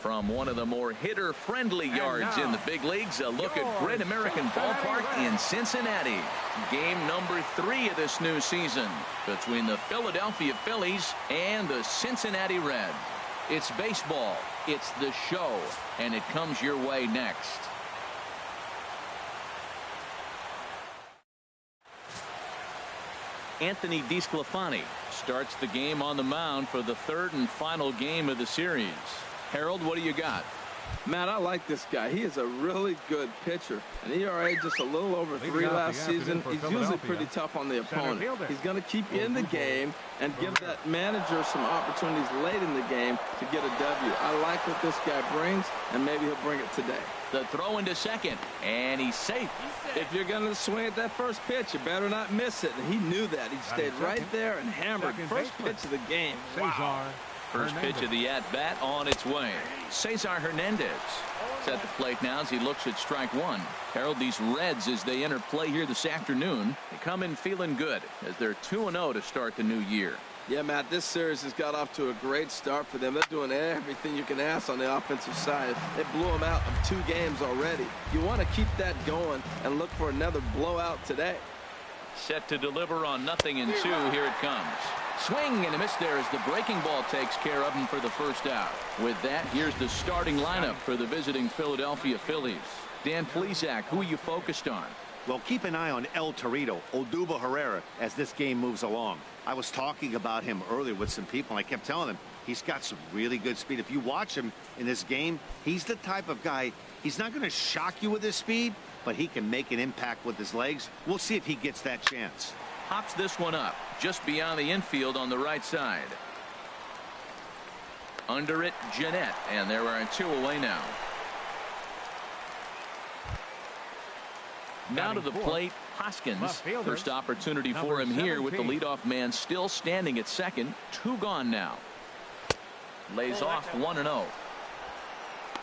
From one of the more hitter-friendly yards in the big leagues, a look at Great American Ballpark in Cincinnati. Game number 3 of this new season between the Philadelphia Phillies and the Cincinnati Reds. It's baseball, it's the show, and it comes your way next. Anthony DeSclafani starts the game on the mound for the 3rd and final game of the series. Harold, what do you got? Matt, I like this guy. He is a really good pitcher. An ERA just a little over 3 last season. He's usually pretty tough on the opponent. He's going to keep you in the game and give that manager some opportunities late in the game to get a W. I like what this guy brings, and maybe he'll bring it today. The throw into second, and he's safe. If you're going to swing at that first pitch, you better not miss it. And he knew that. He stayed right there and hammered. First pitch of the game. Wow. First pitch of the at-bat on its way. Cesar Hernandez is at the plate now as he looks at strike one. Harold, these Reds, as they enter play here this afternoon, they come in feeling good as they're 2-0 to start the new year. Yeah, Matt, this series has got off to a great start for them. They're doing everything you can ask on the offensive side. They blew them out of 2 games already. You want to keep that going and look for another blowout today. Set to deliver on 0-2. Here it comes. Swing and a miss there as the breaking ball takes care of him for the first out. With that, here's the starting lineup for the visiting Philadelphia Phillies. Dan Plesac, who are you focused on? Well, keep an eye on El Torito, Odubel Herrera, as this game moves along. I was talking about him earlier with some people, and I kept telling them he's got some really good speed. If you watch him in this game, he's the type of guy, he's not going to shock you with his speed, but he can make an impact with his legs. We'll see if he gets that chance. Hops this one up just beyond the infield on the right side. Under it, Jeanette, and there are 2 away now. Now to the plate, Hoskins. First opportunity for him here with the leadoff man still standing at second. 2 gone now. Lays off 1-0.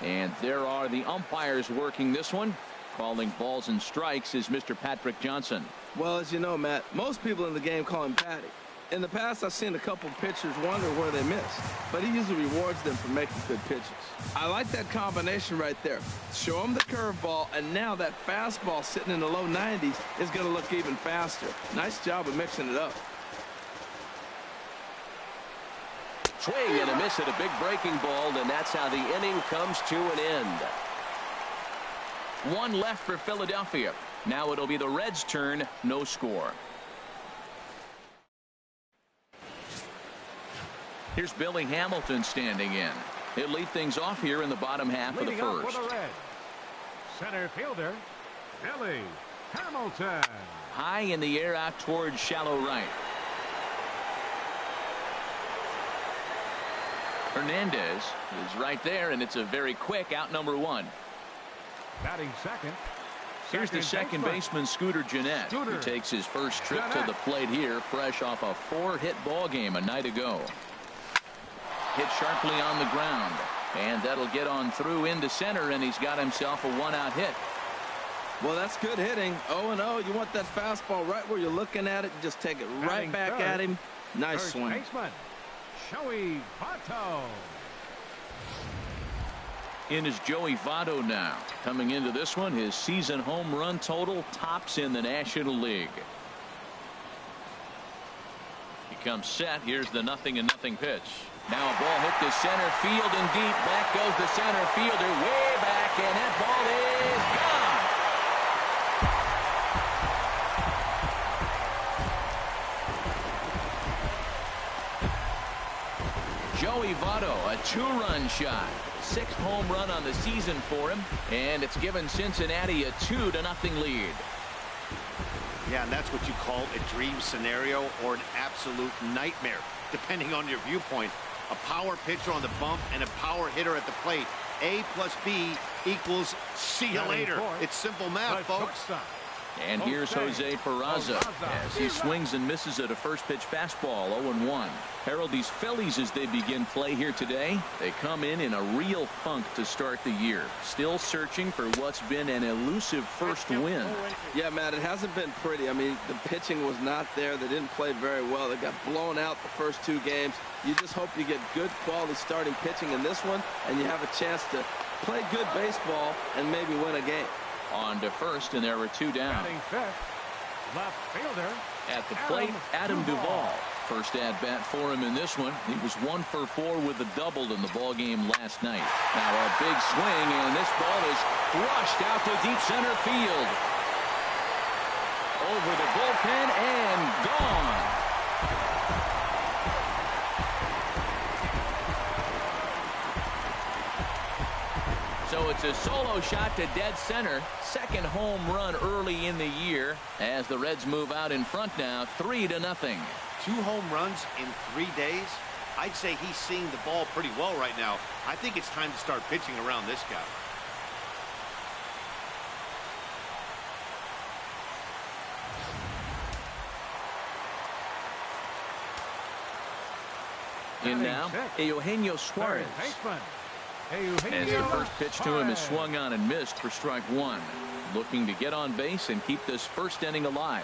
And there are the umpires working this one. Calling balls and strikes is Mr. Patrick Johnson. Well, as you know, Matt, most people in the game call him Patty. In the past, I've seen a couple pitchers wonder where they missed, but he usually rewards them for making good pitches. I like that combination right there. Show him the curveball, and now that fastball sitting in the low 90s is going to look even faster. Nice job of mixing it up. Swing and a miss at a big breaking ball, and that's how the inning comes to an end. 1 left for Philadelphia. Now it'll be the Reds' turn. No score. Here's Billy Hamilton standing in. He'll lead things off here in the bottom half of the first. Center fielder, Billy Hamilton. High in the air out towards shallow right. Hernandez is right there, and it's a very quick out number 1. Batting second. Here's the second baseman, Scooter Jeanette, who takes his first trip to the plate here, fresh off a 4-hit ball game a night ago. Hit sharply on the ground, and that'll get on through into center, and he's got himself a 1-out hit. Well, that's good hitting. 0-0. You want that fastball right where you're looking at it. Just take it right back at him. Nice swing. Baseman, Joey Votto. In is Joey Votto now. Coming into this one, his season home run total tops in the National League. He comes set. Here's the 0-0 pitch. Now a ball hit to center field and deep. Back goes the center fielder way back, and that ball is gone. Joey Votto, a 2-run shot. 6th home run on the season for him, and it's given Cincinnati a 2-0 lead. Yeah, and that's what you call a dream scenario or an absolute nightmare, depending on your viewpoint. A power pitcher on the bump and a power hitter at the plate. A plus B equals see you later. It's simple math, folks. And here's Jose Peraza as he swings and misses at a first pitch fastball. 0-1. Harold, these Phillies, as they begin play here today, they come in a real funk to start the year. Still searching for what's been an elusive first win. Yeah, Matt, it hasn't been pretty. I mean, the pitching was not there. They didn't play very well. They got blown out the first 2 games. You just hope you get good quality starting pitching in this one, and you have a chance to play good baseball and maybe win a game. On to first, and there were 2 down. Left fielder At the plate, Adam Duvall. First at bat for him in this one. He was 1 for 4 with a double in the ball game last night. Now a big swing, and this ball is crushed out to deep center field. Over the bullpen and gone. So it's a solo shot to dead center. Second home run early in the year as the Reds move out in front now 3-0. 2 home runs in 3 days. I'd say he's seeing the ball pretty well right now. I think it's time to start pitching around this guy. In now, Eugenio Suarez. As the first pitch to him is swung on and missed for strike 1. Looking to get on base and keep this first inning alive.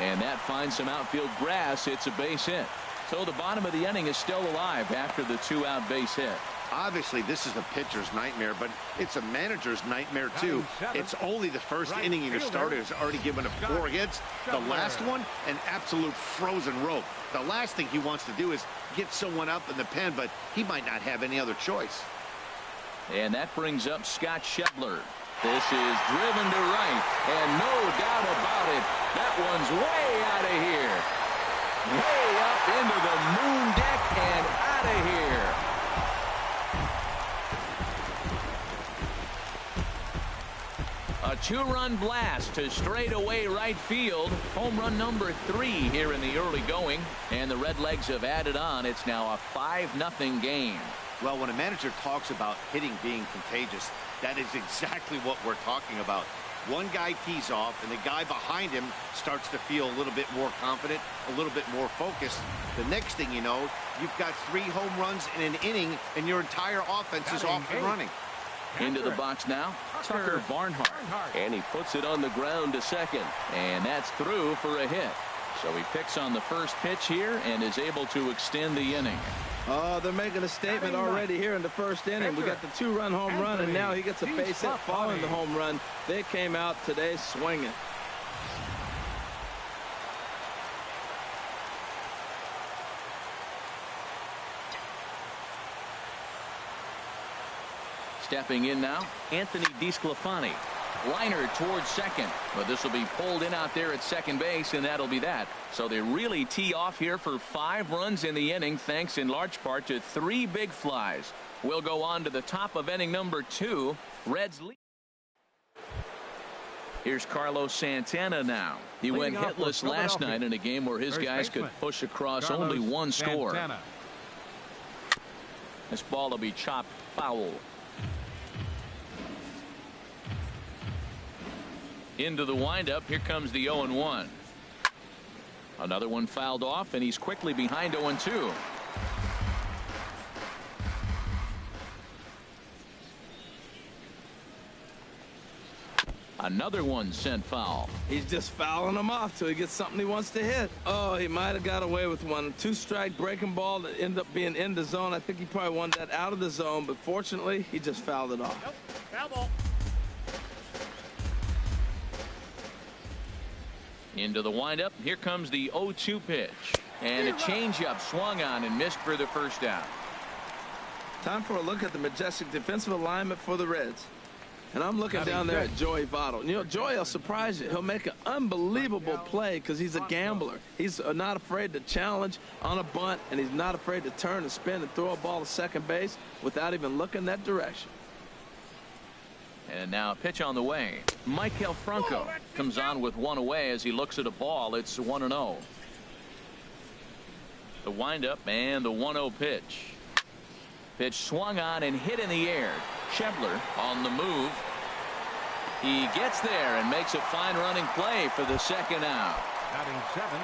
And that finds some outfield grass. It's a base hit. So the bottom of the inning is still alive after the 2-out base hit. Obviously, this is a pitcher's nightmare, but it's a manager's nightmare, too. It's only the first inning and your starter has already given up 4 hits. The last one, an absolute frozen rope. The last thing he wants to do is get someone up in the pen, but he might not have any other choice. And that brings up Scott Schebler. This is driven to right, and no doubt about it, that one's way out of here. Way up into the moon deck and out of here. A 2-run blast to straightaway right field. Home run number 3 here in the early going. And the Redlegs have added on. It's now a 5-0 game. Well, when a manager talks about hitting being contagious, that is exactly what we're talking about. One guy tees off, and the guy behind him starts to feel a little bit more confident, a little bit more focused. The next thing you know, you've got 3 home runs in an inning, and your entire offense is off and running. Into the box now, Tucker Barnhart. And he puts it on the ground to second. And that's through for a hit. So he picks on the first pitch here and is able to extend the inning. Oh, they're making a statement already here in the first inning. We got the 2-run home run, and now he gets a base hit following the home run. They came out today swinging. Stepping in now, Anthony DeSclafani. Liner towards second, but this will be pulled in out there at second base, and that'll be that. So they really tee off here for 5 runs in the inning, thanks in large part to 3 big flies. We'll go on to the top of inning number 2. Reds lead. Here's Carlos Santana now. He went hitless last night in a game where his guys could push across only 1 score. This ball will be chopped foul. Into the windup. Here comes the 0-1. Another one fouled off, and he's quickly behind 0-2. Another one sent foul. He's just fouling them off till he gets something he wants to hit. Oh, he might have got away with one. 2-strike breaking ball that ended up being in the zone. I think he probably wanted that out of the zone, but fortunately, he just fouled it off. Nope. Foul ball. Into the windup. Here comes the 0-2 pitch. And a changeup swung on and missed for the first out. Time for a look at the majestic defensive alignment for the Reds. And I'm looking down there at Joey Votto. You know, Joey will surprise you. He'll make an unbelievable play because he's a gambler. He's not afraid to challenge on a bunt, and he's not afraid to turn and spin and throw a ball to second base without even looking that direction. And now a pitch on the way. Maikel Franco comes on with 1 away as he looks at a ball. It's 1-0. The windup and the 1-0 pitch. Pitch swung on and hit in the air. Schebler on the move. He gets there and makes a fine running play for the second out. Batting 7,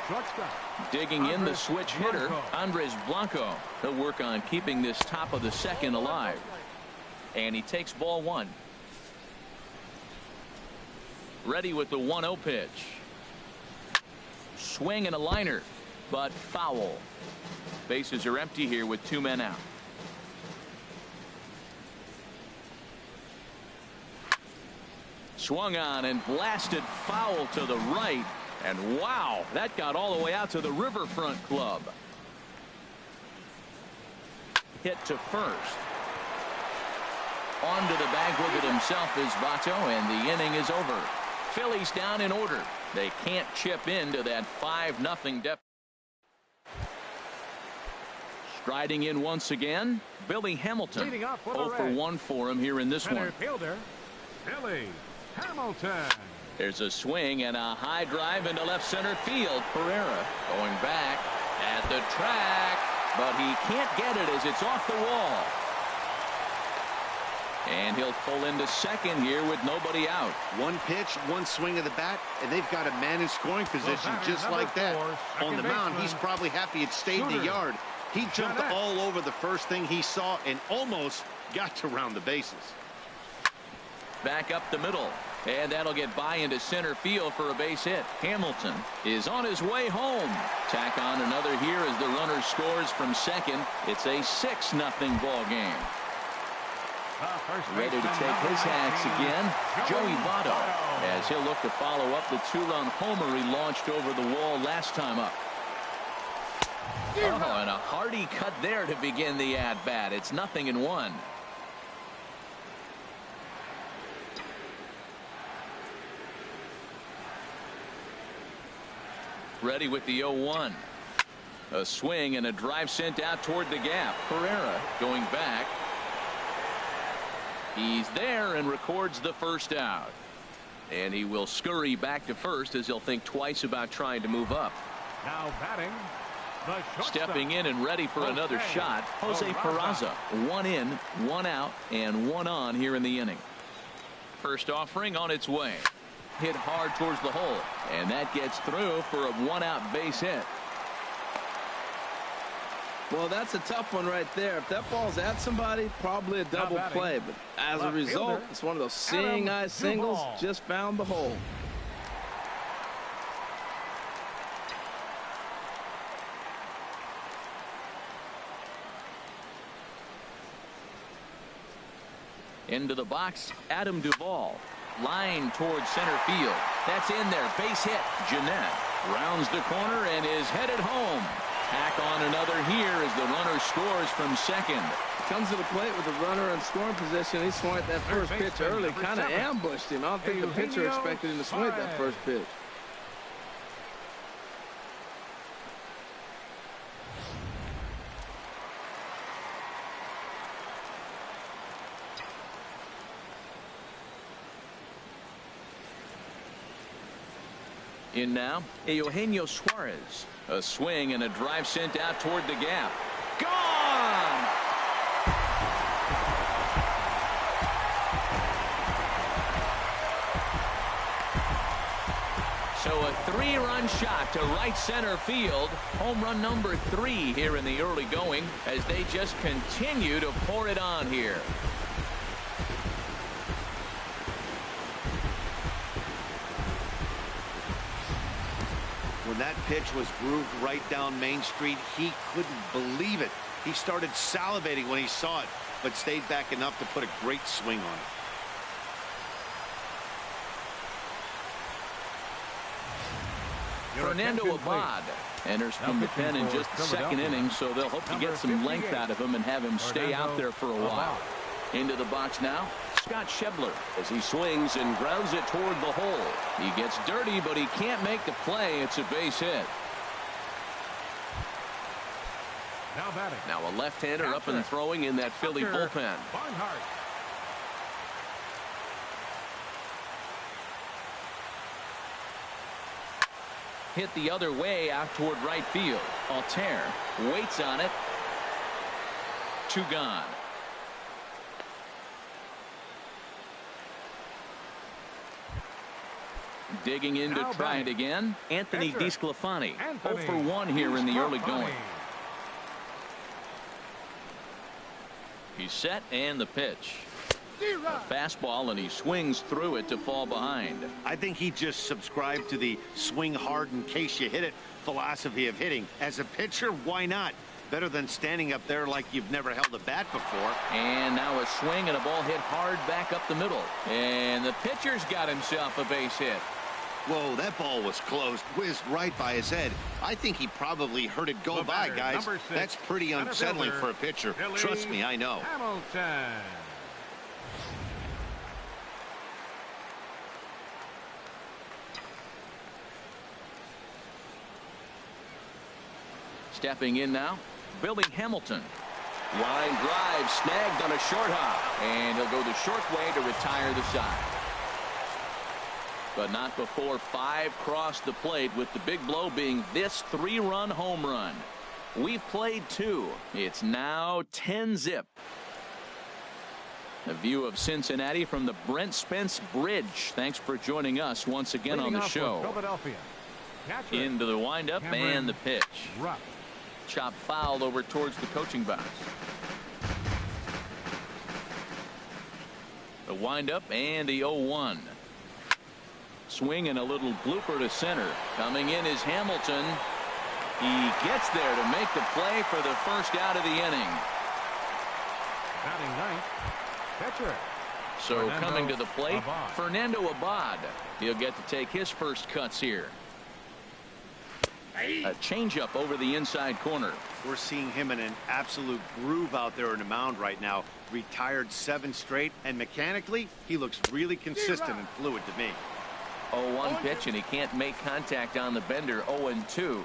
shortstop. Digging in the switch hitter, Andres Blanco. He'll work on keeping this top of the second alive. And he takes ball 1. Ready with the 1-0 pitch. Swing and a liner, but foul. Bases are empty here with 2 men out. Swung on and blasted foul to the right. And wow, that got all the way out to the Riverfront Club. Hit to first. Onto the bag with it himself is Votto, and the inning is over. Phillies down in order. They can't chip into that 5-0 deficit. Striding in once again, Billy Hamilton. 0 for 1 for him here in this one. Fielder, Billy Hamilton. There's a swing and a high drive into left center field. Pereira going back at the track, but he can't get it as it's off the wall. And he'll pull into second here with nobody out. 1 pitch, 1 swing of the bat, and they've got a man in scoring position just like that. On the mound, he's probably happy it stayed in the yard. He jumped all over the first thing he saw and almost got to round the bases. Back up the middle, and that'll get by into center field for a base hit. Hamilton is on his way home. Tack on another here as the runner scores from second. It's a 6-0 ball game. Ready to take his hacks again, Joey Votto, as he'll look to follow up the 2-run homer he launched over the wall last time up. Oh, and a hearty cut there to begin the at-bat. It's 0-1. Ready with the 0-1. A swing and a drive sent out toward the gap. Pereira going back. He's there and records the first out. And he will scurry back to first as he'll think twice about trying to move up. Now batting, the shortstop. Stepping in and ready for another shot, Jose Peraza. 1 in, 1 out, and 1 on here in the inning. First offering on its way. Hit hard towards the hole, and that gets through for a 1-out base hit. Well, that's a tough one right there. If that ball's at somebody, probably a double play. But as a result, it's one of those seeing eye singles. Just found the hole. Into the box, Adam Duvall. Line towards center field. That's in there. Base hit. Jeanette rounds the corner and is headed home. Tack on another here as the runner scores from second. Comes to the plate with the runner in scoring position. He swung at that first pitch early. Kind of ambushed him. I don't think the pitcher expected him to swing at that first pitch. In now, Eugenio Suarez. A swing and a drive sent out toward the gap. Gone! So a 3-run shot to right center field. Home run number 3 here in the early going as they just continue to pour it on here. When that pitch was grooved right down Main Street, he couldn't believe it. He started salivating when he saw it, but stayed back enough to put a great swing on it. Fernando Abad enters from the pen in just the second inning, so they'll hope to get some length out of him and have him stay out there for a while. Into the box now, Scott Schebler as he swings and grounds it toward the hole. He gets dirty, but he can't make the play. It's a base hit. Now batting. Now a left-hander up and throwing in that Philly bullpen. Barnhart. Hit the other way out toward right field. Altair waits on it. 2 gone. Digging in to try it again, Anthony DeSclafani. 0 for 1 here in the early going. He's set and the pitch. A fastball, and he swings through it to fall behind. I think he just subscribed to the swing hard in case you hit it philosophy of hitting. As a pitcher, why not? Better than standing up there like you've never held a bat before. And now a swing and a ball hit hard back up the middle. And the pitcher's got himself a base hit. Whoa, that ball was close. Whizzed right by his head. I think he probably heard it go by, guys. That's pretty unsettling for a pitcher. Trust me, I know. Hamilton. Stepping in now, Billy Hamilton. Line drive snagged on a short hop, and he'll go the short way to retire the side. But not before 5 crossed the plate, with the big blow being this 3-run home run. We've played 2. It's now 10-zip. A view of Cincinnati from the Brent Spence Bridge. Thanks for joining us once again on the show. Into the windup and the pitch. Chop foul over towards the coaching box. The windup and the 0-1. Swing and a little blooper to center. Coming in is Hamilton. He gets there to make the play for the first out of the inning. Batting ninth, pitcher. So coming to the plate, Fernando Abad. He'll get to take his first cuts here. A changeup over the inside corner. We're seeing him in an absolute groove out there in the mound right now. Retired 7 straight, and mechanically, he looks really consistent and fluid to me. 0-1 pitch, and he can't make contact on the bender. 0-2.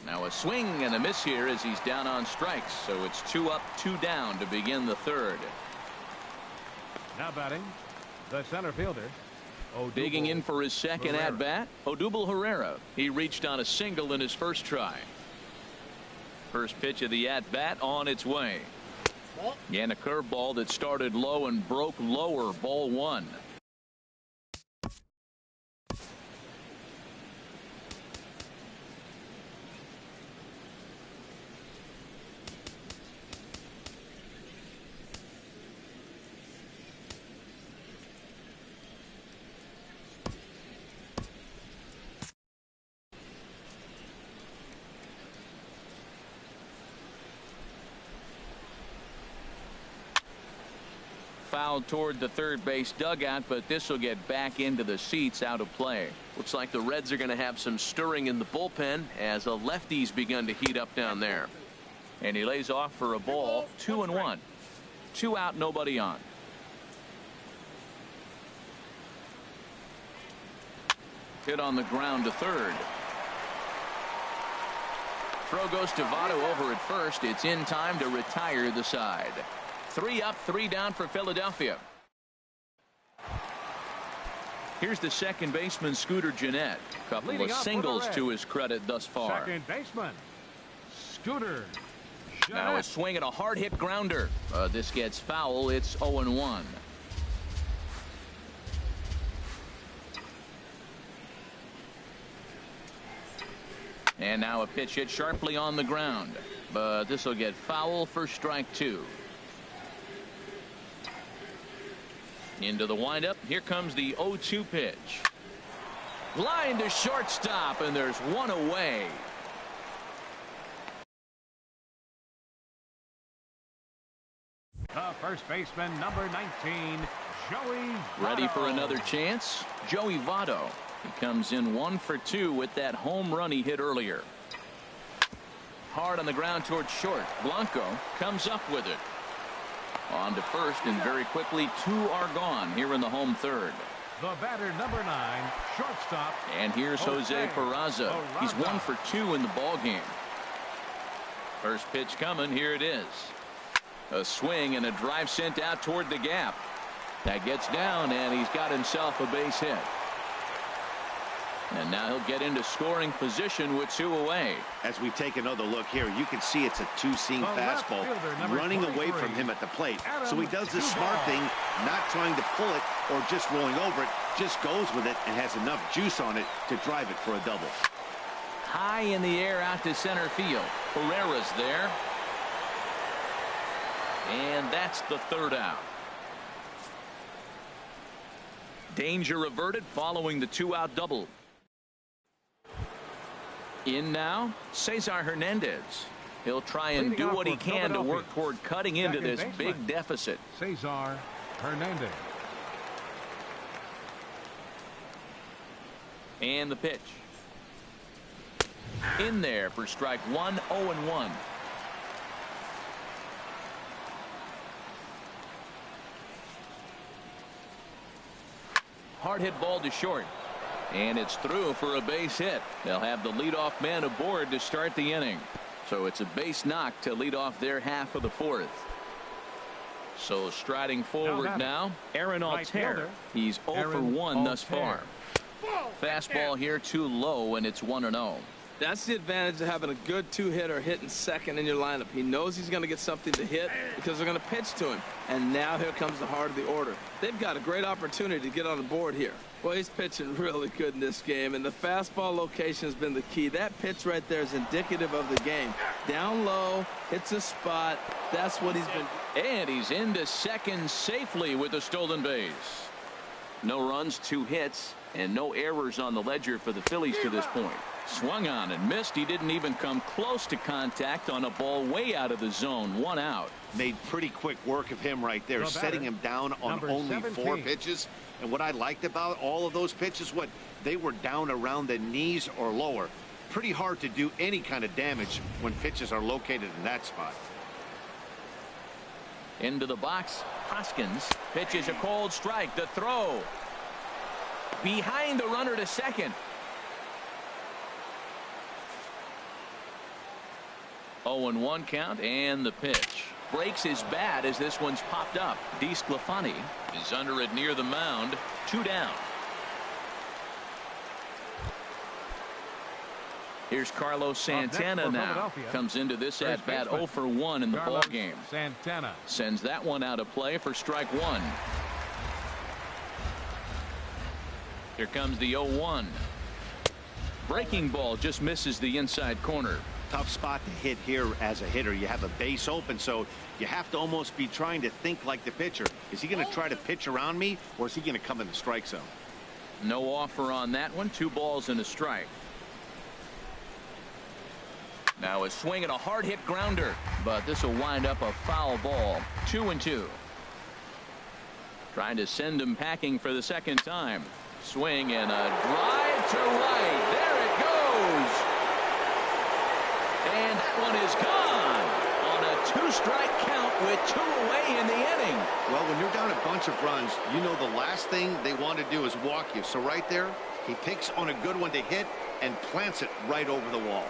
Now a swing and a miss here as he's down on strikes. So it's 2 up, 2 down to begin the third. Now batting, the center fielder. Digging in for his second at-bat, Odubel Herrera. He reached on a single in his first try. First pitch of the at-bat on its way. And a curveball that started low and broke lower. Ball 1. Fouled toward the third base dugout, but this will get back into the seats, out of play. Looks like the Reds are going to have some stirring in the bullpen as a lefty's begun to heat up down there. And he lays off for a ball. 2-1. 2 out, nobody on. Hit on the ground to third. Throw goes to Votto over at first. It's in time to retire the side. 3 up, 3 down for Philadelphia. Here's the second baseman, Scooter Gennett. Couple of singles to his credit thus far. Second baseman, Scooter Gennett. Now a swing and a hard hit grounder. This gets foul. It's 0-1. And now a pitch hit sharply on the ground. But this will get foul for strike 2. Into the windup. Here comes the 0-2 pitch. Line to shortstop, and there's one away. The first baseman, number 19, Joey Votto. Ready for another chance? Joey Votto. He comes in 1 for 2 with that home run he hit earlier. Hard on the ground towards short. Blanco comes up with it. On to first, and very quickly 2 are gone here in the home third. The batter, number 9, shortstop. And here's Jose Peraza. He's 1 for 2 in the ball game. First pitch coming. Here it is. A swing and a drive sent out toward the gap. That gets down, and he's got himself a base hit. And now he'll get into scoring position with 2 away. As we take another look here, you can see it's a two-seam fastball running away from him at the plate. So he does the smart thing, not trying to pull it or just rolling over it, just goes with it and has enough juice on it to drive it for a double. High in the air out to center field. Herrera's there. And that's the 3rd out. Danger averted following the 2-out double. In now, Cesar Hernandez. He'll try and do what he can to work toward cutting into this big deficit. Cesar Hernandez. And the pitch. In there for strike 1, 0-1. Hard hit ball to short. And it's through for a base hit. They'll have the leadoff man aboard to start the inning. So it's a base knock to lead off their half of the 4th. So striding forward now, Aaron Altair. He's 0 for 1 thus far. Fastball here too low, and it's 1-0. That's the advantage of having a good 2-hitter hitting second in your lineup. He knows he's going to get something to hit because they're going to pitch to him. And now here comes the heart of the order. They've got a great opportunity to get on the board here. Well, he's pitching really good in this game, and the fastball location has been the key. That pitch right there is indicative of the game. Down low, hits a spot. That's what he's been. And he's into second safely with a stolen base. No runs, 2 hits, and no errors on the ledger for the Phillies to this point. Swung on and missed. He didn't even come close to contact on a ball way out of the zone. 1 out. Made pretty quick work of him right there, setting him down on only 4 pitches. And what I liked about all of those pitches, they were down around the knees or lower. Pretty hard to do any kind of damage when pitches are located in that spot. Into the box, Hoskins pitches a cold strike. The throw behind the runner to second. 0-1 count, and the pitch. Breaks his bat as this one's popped up. DeSclafani is under it near the mound. 2 down. Here's Carlos Santana now. Comes into this at bat 0 for 1 in the ball game. Santana sends that one out of play for strike 1. Here comes the 0-1. Breaking ball just misses the inside corner. Tough spot to hit here as a hitter. You have a base open, so you have to almost be trying to think like the pitcher. Is he going to try to pitch around me, or is he going to come in the strike zone? No offer on that one. 2 balls and a strike. Now a swing and a hard hit grounder, but this will wind up a foul ball. 2-2. Trying to send him packing for the second time. Swing and a drive to right. There it goes. And that one is gone on a 2-strike count with 2 away in the inning. Well, when you're down a bunch of runs, you know the last thing they want to do is walk you. So right there, he picks on a good one to hit and plants it right over the wall.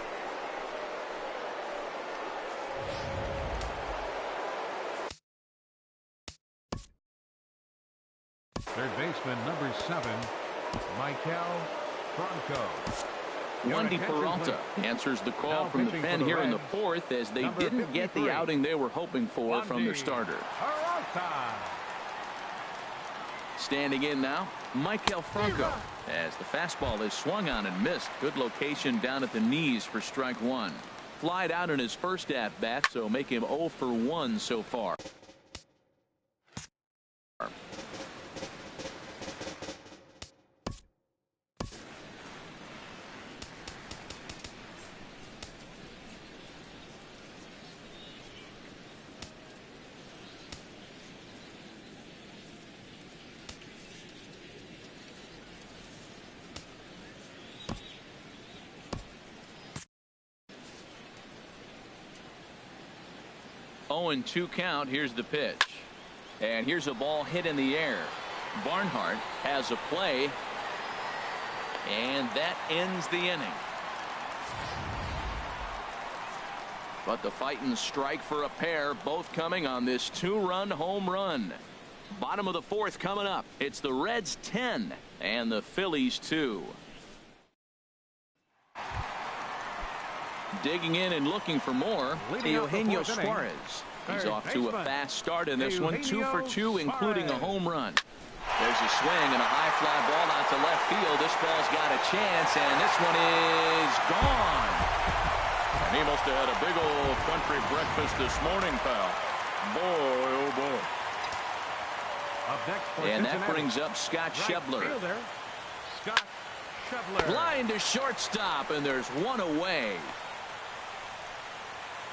Third baseman number 7, Michael Franco. Wendy Peralta answers the call from the pen here in the 4th as they didn't get the outing they were hoping for from their starter. Standing in now, Michael Franco, as the fastball is swung on and missed. Good location down at the knees for strike 1. Flied out in his first at bat, so make him 0 for 1 so far. And 2 count. Here's the pitch, and here's a ball hit in the air. Barnhart has a play, and that ends the inning. But the fighting strike for a pair, both coming on this 2-run home run. Bottom of the 4th coming up. It's the Reds 10 and the Phillies 2. Digging in and looking for more, Eugenio Suarez. He's off to a fast start in this one, 2 for 2, including a home run. There's a swing and a high fly ball out to left field. This ball's got a chance, and this one is gone. And he must have had a big old country breakfast this morning, pal. Boy, oh boy. Up next for and that Cincinnati, brings up Scott Schebler. Scott Schebler. Line to shortstop, and there's one away.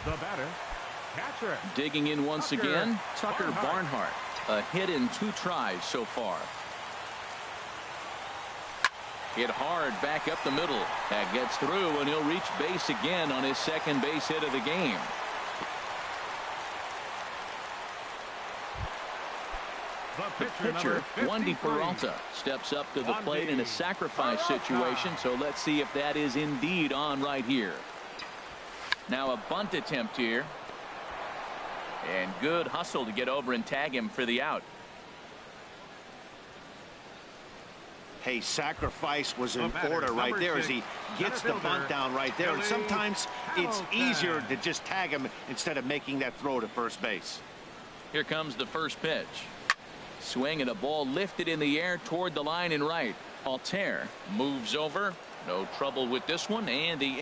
The batter, catcher. Digging in once again, Tucker Barnhart. A hit in 2 tries so far. Hit hard back up the middle. That gets through, and he'll reach base again on his second base hit of the game. The pitcher, Wandy Peralta, steps up to the plate in a sacrifice situation, so let's see if that is indeed on right here. Now a bunt attempt here. And good hustle to get over and tag him for the out. Hey, sacrifice was in order right there as he gets the bunt down right there. And sometimes it's easier to just tag him instead of making that throw to first base. Here comes the first pitch. Swing and a ball lifted in the air toward the line and right. Altair moves over. No trouble with this one, and the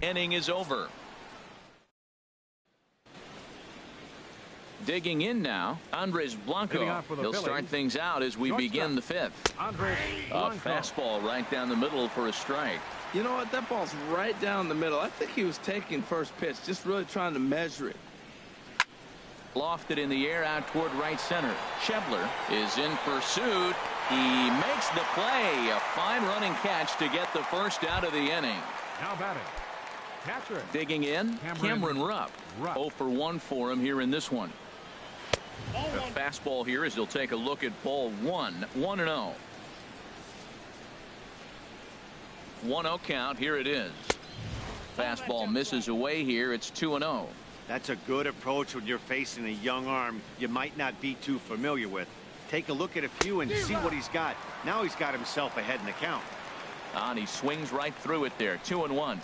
inning is over. Digging in now, Andres Blanco. He'll start things out as we begin the 5th. A fastball right down the middle for a strike. You know what? That ball's right down the middle. I think he was taking first pitch, just really trying to measure it. Lofted in the air out toward right center. Schebler is in pursuit. He makes the play. A fine running catch to get the first out of the inning. Now batting, catcher. Digging in, Cameron Rupp. 0 for 1 for him here in this one. A fastball here as he'll take a look at ball 1. 1-0. 1-0 count. Here it is. Fastball misses away here. It's 2-0. That's a good approach when you're facing a young arm you might not be too familiar with. Take a look at a few and see what he's got. Now he's got himself ahead in the count. And he swings right through it there. 2-1.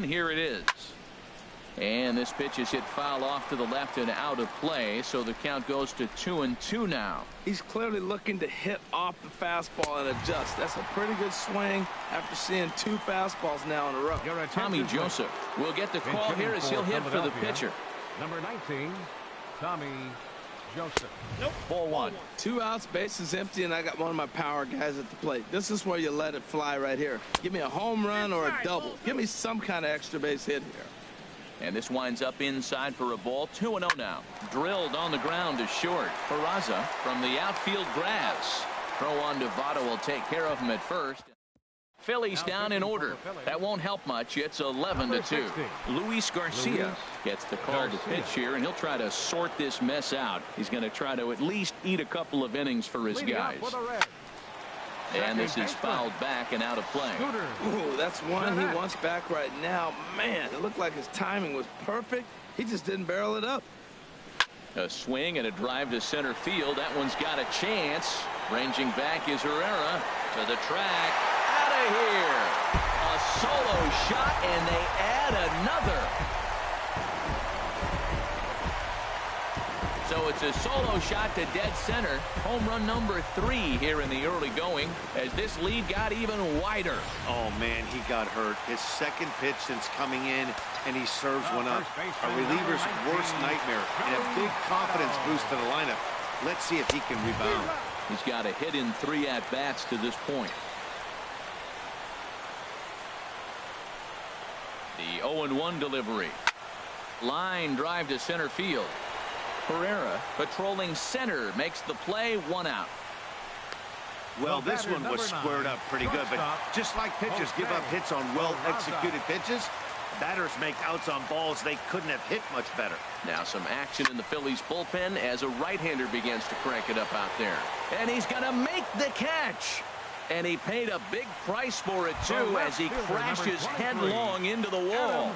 Here it is. And this pitch is hit foul off to the left and out of play, so the count goes to 2-2 now. He's clearly looking to hit off the fastball and adjust. That's a pretty good swing after seeing 2 fastballs now in a row. Tommy Joseph will get the call here as he'll hit for the pitcher. Number 19, Tommy Joseph. Ball 1. 2 outs, bases empty, and I got one of my power guys at the plate. This is where you let it fly right here. Give me a home run or a double. Give me some kind of extra base hit here. And this winds up inside for a ball. 2-0 now. Drilled on the ground to short. Peraza from the outfield grass. Throw on to Votto will take care of him at first. Phillies down in order. That won't help much. It's 11-2. Luis Garcia gets the call to pitch here, and he'll try to sort this mess out. He's going to try to at least eat a couple of innings for his guys. And this is fouled back and out of play. Ooh, that's one he wants back right now. Man, it looked like his timing was perfect. He just didn't barrel it up. A swing and a drive to center field. That one's got a chance. Ranging back is Herrera to the track. Out of here. A solo shot, and they add another. So it's a solo shot to dead center. Home run number 3 here in the early going as this lead got even wider. Oh, man, he got hurt. His second pitch since coming in, and he serves one up. A reliever's worst nightmare and a big confidence boost to the lineup. Let's see if he can rebound. He's got a hit in 3 at-bats to this point. The 0-1 delivery. Line drive to center field. Herrera patrolling center makes the play, 1 out. Well, this one was squared up pretty good, but just like pitchers give up hits on well-executed pitches, batters make outs on balls they couldn't have hit much better. Now some action in the Phillies bullpen as a right-hander begins to crank it up out there. And he's going to make the catch. And he paid a big price for it, too, as he crashes headlong into the wall.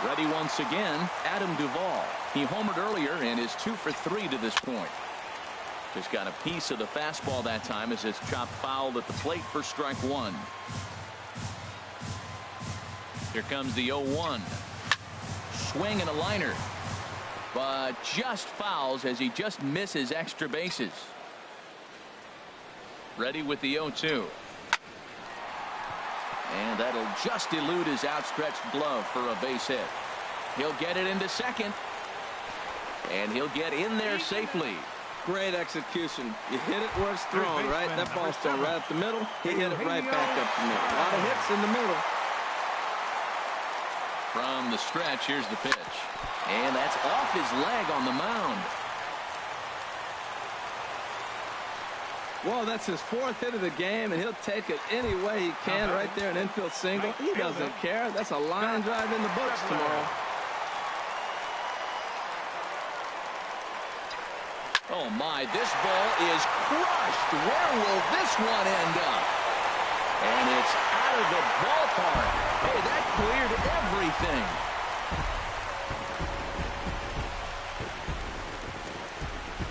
Ready once again, Adam Duvall. He homered earlier and is 2 for 3 to this point. Just got a piece of the fastball that time as it's chopped foul at the plate for strike 1. Here comes the 0-1. Swing and a liner. But just fouls as he just misses extra bases. Ready with the 0-2. And that'll just elude his outstretched glove for a base hit. He'll get it into second. And he'll get in there safely. Great execution. You hit it where it's thrown, right? That ball's thrown right up the middle. He hit it right back up the middle. A lot of hits in the middle. From the stretch, here's the pitch. And that's off his leg on the mound. Well, that's his 4th hit of the game, and he'll take it any way he can right there, an infield single. He doesn't care. That's a line drive in the books tomorrow. Oh, my, this ball is crushed. Where will this one end up? And it's out of the ballpark. Hey, that cleared everything.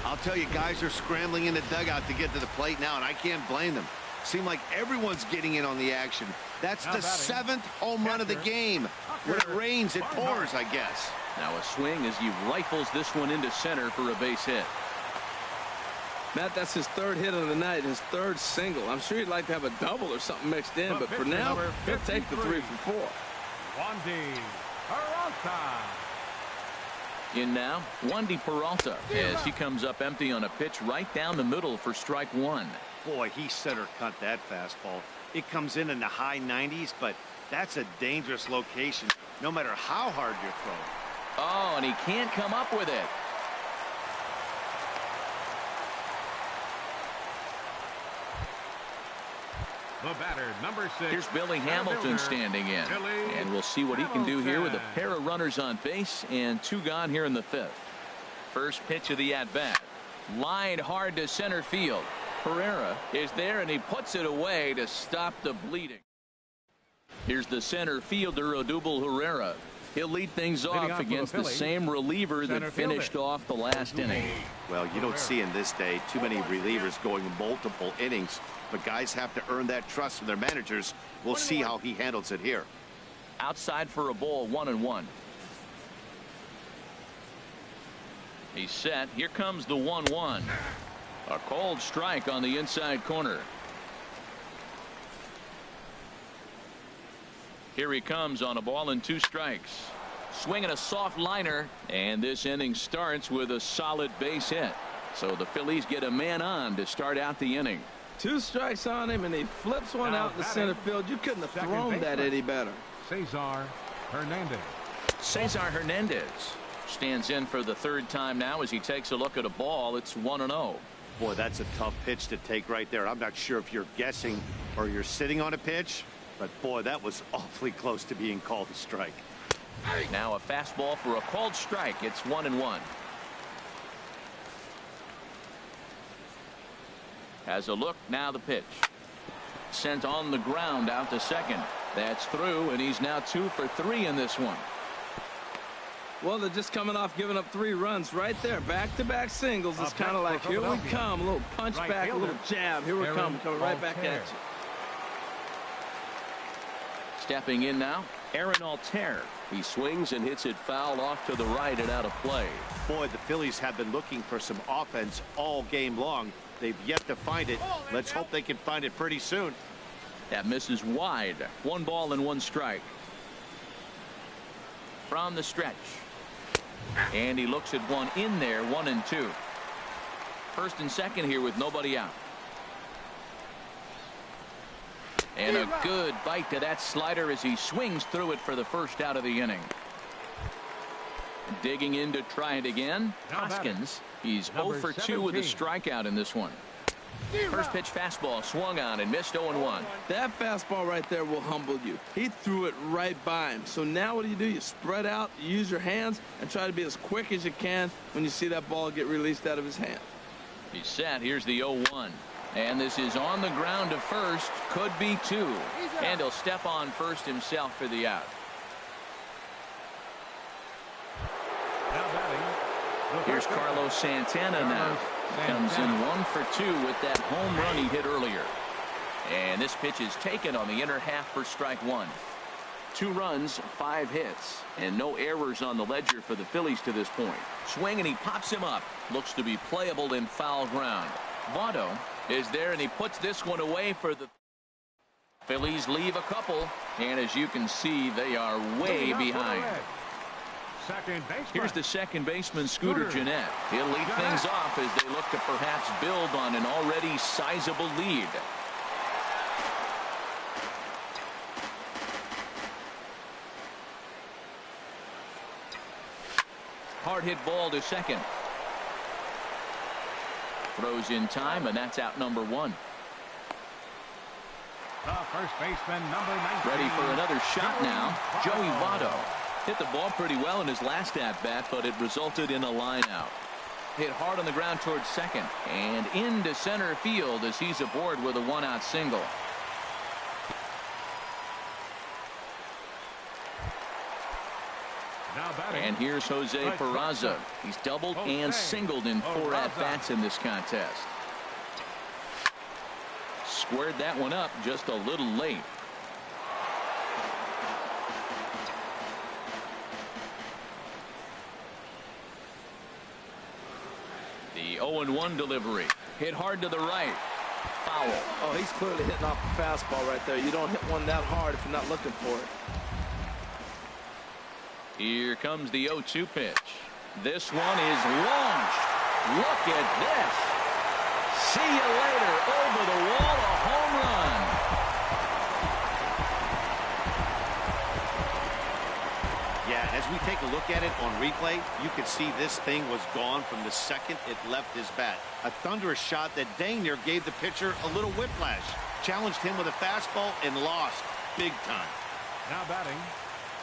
I'll tell you, guys are scrambling in the dugout to get to the plate now, and I can't blame them. Seem like everyone's getting in on the action. That's the 7th home run of the game. When it rains, it pours, I guess. Now a swing as he rifles this one into center for a base hit. Matt, that's his 3rd hit of the night, his 3rd single. I'm sure he'd like to have a double or something mixed in, but for now, he'll take the 3 for 4. Wandy Peralta. In now, Wandy Peralta as he comes up empty on a pitch right down the middle for strike 1. Boy, he center cut that fastball. It comes in the high 90s, but that's a dangerous location, no matter how hard you're throwing. Oh, and he can't come up with it. The batter, number 6. Here's Billy Hamilton standing in. And we'll see what he can do here with a pair of runners on base and 2 gone here in the 5th. First pitch of the at-bat. Lined hard to center field. Herrera is there, and he puts it away to stop the bleeding. Here's the center fielder, Odubel Herrera. He'll lead things off against the same reliever that finished off the last inning. Well, you don't see in this day too many relievers going multiple innings, but guys have to earn that trust from their managers. We'll see how he handles it here. Outside for a ball, 1-1. He's set. Here comes the 1-1. A cold strike on the inside corner. Here he comes on a ball and 2 strikes. Swinging a soft liner, and this inning starts with a solid base hit. So the Phillies get a man on to start out the inning. 2 strikes on him, and he flips one out in the center field. You couldn't have thrown that any better. Cesar Hernandez. Cesar Hernandez stands in for the 3rd time now as he takes a look at a ball. It's 1-0. Boy, that's a tough pitch to take right there. I'm not sure if you're guessing or you're sitting on a pitch, but boy, that was awfully close to being called a strike. Now a fastball for a called strike. It's 1-1. Has a look. Now the pitch. Sent on the ground out to second. That's through, and he's now 2 for 3 in this one. Well, they're just coming off giving up 3 runs right there. Back-to-back singles. It's kind of like, here we come. A little punch back, a little jab. Here we come. Coming right back at you. Stepping in now, Aaron Altair. He swings and hits it foul off to the right and out of play. Boy, the Phillies have been looking for some offense all game long. They've yet to find it. Let's hope they can find it pretty soon. That misses wide. 1 ball and 1 strike. From the stretch. And he looks at one in there, 1 and 2. First and second here with nobody out. And a good bite to that slider as he swings through it for the first out of the inning. Digging in to try it again. Hoskins. He's 0 for 2 with a strikeout in this one. First pitch fastball swung on and missed 0-1. That fastball right there will humble you. He threw it right by him. So now what do? You spread out, you use your hands, and try to be as quick as you can when you see that ball get released out of his hand. He's set. Here's the 0-1. And this is on the ground to first. Could be 2. And he'll step on first himself for the out. Here's Carlos Santana now. Comes in 1 for 2 with that home run he hit earlier. And this pitch is taken on the inner half for strike 1. 2 runs, 5 hits, and no errors on the ledger for the Phillies to this point. Swing and he pops him up. Looks to be playable in foul ground. Votto is there and he puts this one away for the Phillies. Leave a couple, and as you can see, they are way behind. Here's the second baseman, Scooter Gennett. He'll lead things off as they look to perhaps build on an already sizable lead. Hard hit ball to second. Throws in time, and that's out number 1. First baseman, number 19. Ready for another shot now. Joey Votto. Hit the ball pretty well in his last at-bat, but it resulted in a line out. Hit hard on the ground towards second and into center field as he's aboard with a 1-out single. And here's Jose Peraza. He's doubled and singled in 4 at-bats in this contest. Squared that one up just a little late. The 0-1 delivery. Hit hard to the right. Foul. Oh, he's clearly hitting off the fastball right there. You don't hit one that hard if you're not looking for it. Here comes the 0-2 pitch. This one is launched. Look at this. See you later. Over the wall, a home run. Yeah, as we take a look at it on replay, you can see this thing was gone from the second it left his bat. A thunderous shot that dang near gave the pitcher a little whiplash. Challenged him with a fastball and lost big time. Now batting,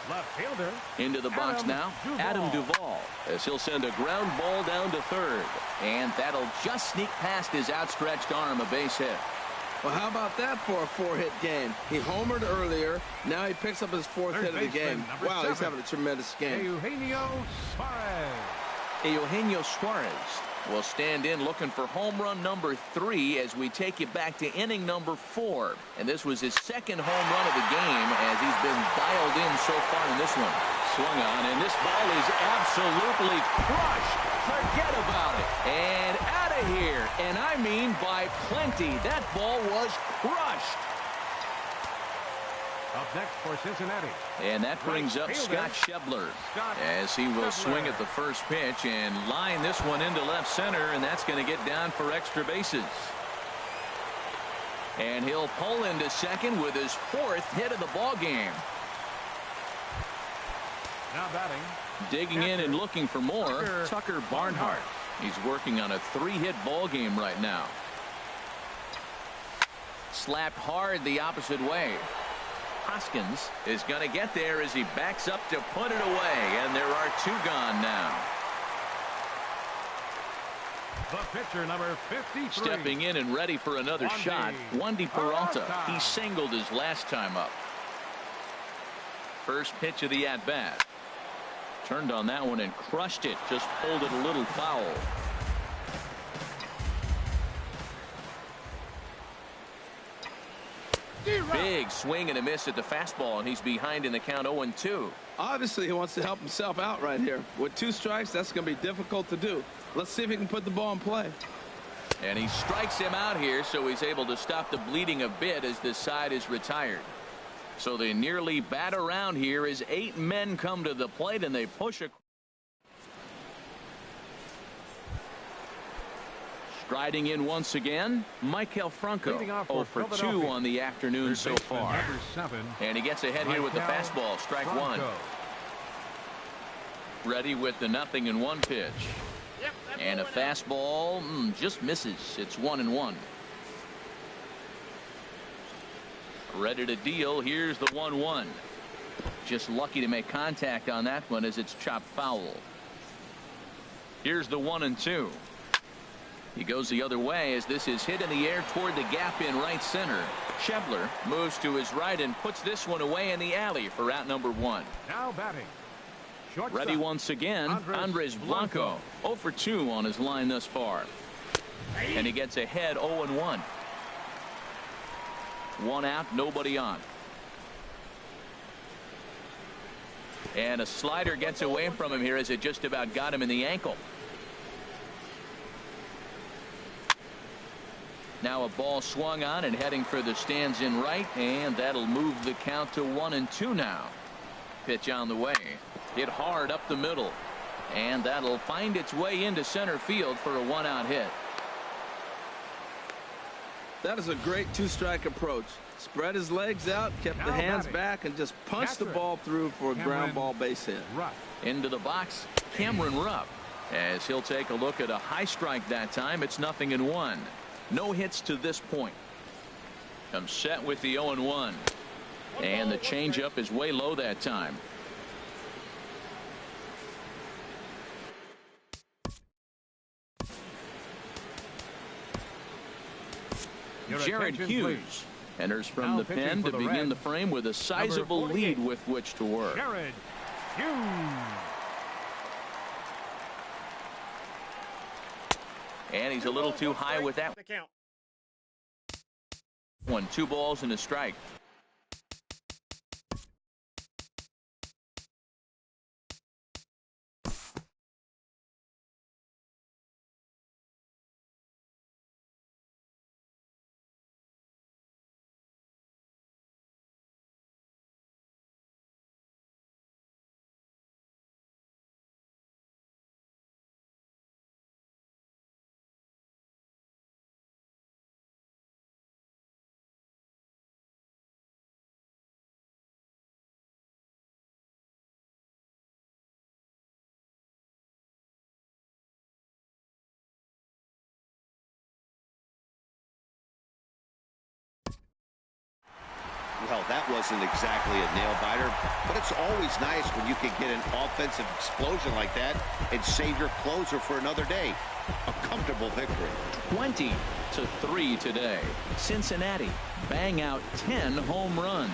left fielder. Into the box now, Adam Duvall, as he'll send a ground ball down to third. And that'll just sneak past his outstretched arm, a base hit. Well, how about that for a 4-hit game? He homered earlier. Now he picks up his 4th hit of the game. Wow, he's having a tremendous game. Eugenio Suarez will stand in looking for home run number 3 as we take you back to inning number 4. And this was his second home run of the game as he's been dialed in so far in this one. Swung on, and this ball is absolutely crushed. Forget about it. And out of here. And I mean by plenty. That ball was crushed. Up next for Cincinnati. And that brings up Scott Schebler as he will swing at the first pitch and line this one into left center, and that's going to get down for extra bases. And he'll pull into second with his 4th hit of the ball game. Now batting. Digging in and looking for more, Tucker Barnhart. He's working on a 3-hit ball game right now. Slapped hard the opposite way. Hoskins is going to get there as he backs up to put it away, and there are 2 gone now. The pitcher, number 53. Stepping in and ready for another shot, Wandy Peralta. He singled his last time up. First pitch of the at-bat. Turned on that one and crushed it. Just pulled it a little foul. Big swing and a miss at the fastball, and he's behind in the count 0-2. Obviously, he wants to help himself out right here. With 2 strikes, that's going to be difficult to do. Let's see if he can put the ball in play. And he strikes him out here, so he's able to stop the bleeding a bit as this side is retired. So they nearly bat around here as 8 men come to the plate, and they push a. Striding in once again, Maikel Franco. 0 for 2 on the afternoon so far. And he gets ahead here with the fastball. Strike 1. Ready with the 0-1 pitch. And a fastball just misses. It's 1-1. Ready to deal. Here's the 1-1. Just lucky to make contact on that one as it's chopped foul. Here's the 1-2. He goes the other way as this is hit in the air toward the gap in right center. Schebler moves to his right and puts this one away in the alley for out number 1. Now batting. Ready once again, Andres Blanco. 0 for 2 on his line thus far. And he gets ahead 0-1. 1 out, nobody on. And a slider gets away from him here as it just about got him in the ankle. Now a ball swung on and heading for the stands in right, and that'll move the count to 1-2 now. Pitch on the way. Hit hard up the middle, and that'll find its way into center field for a 1-out hit. That is a great 2-strike approach. Spread his legs out, kept the hands back, and just punched the ball through for a ground ball base hit. Into the box, Cameron Rupp, as he'll take a look at a high strike that time. It's 0-1. No hits to this point. Comes set with the 0-1. And the changeup is way low that time. Jared Hughes enters from the pen to begin the frame with a sizable lead with which to work. Jared Hughes. And he's a little too high with that one. 2 balls and a strike. Well, that wasn't exactly a nail-biter, but it's always nice when you can get an offensive explosion like that and save your closer for another day. A comfortable victory. 20-3 today. Cincinnati bang out 10 home runs.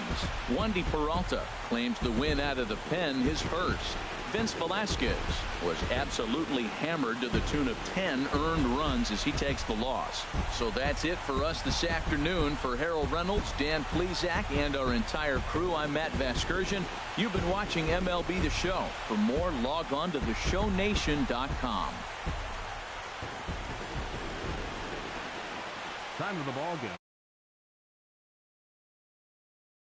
Wandy Peralta claims the win out of the pen, his first. Vince Velasquez was absolutely hammered to the tune of 10 earned runs as he takes the loss. So that's it for us this afternoon. For Harold Reynolds, Dan Plesac, and our entire crew, I'm Matt Vasgersian. You've been watching MLB The Show. For more, log on to theshownation.com. Time of the ball game.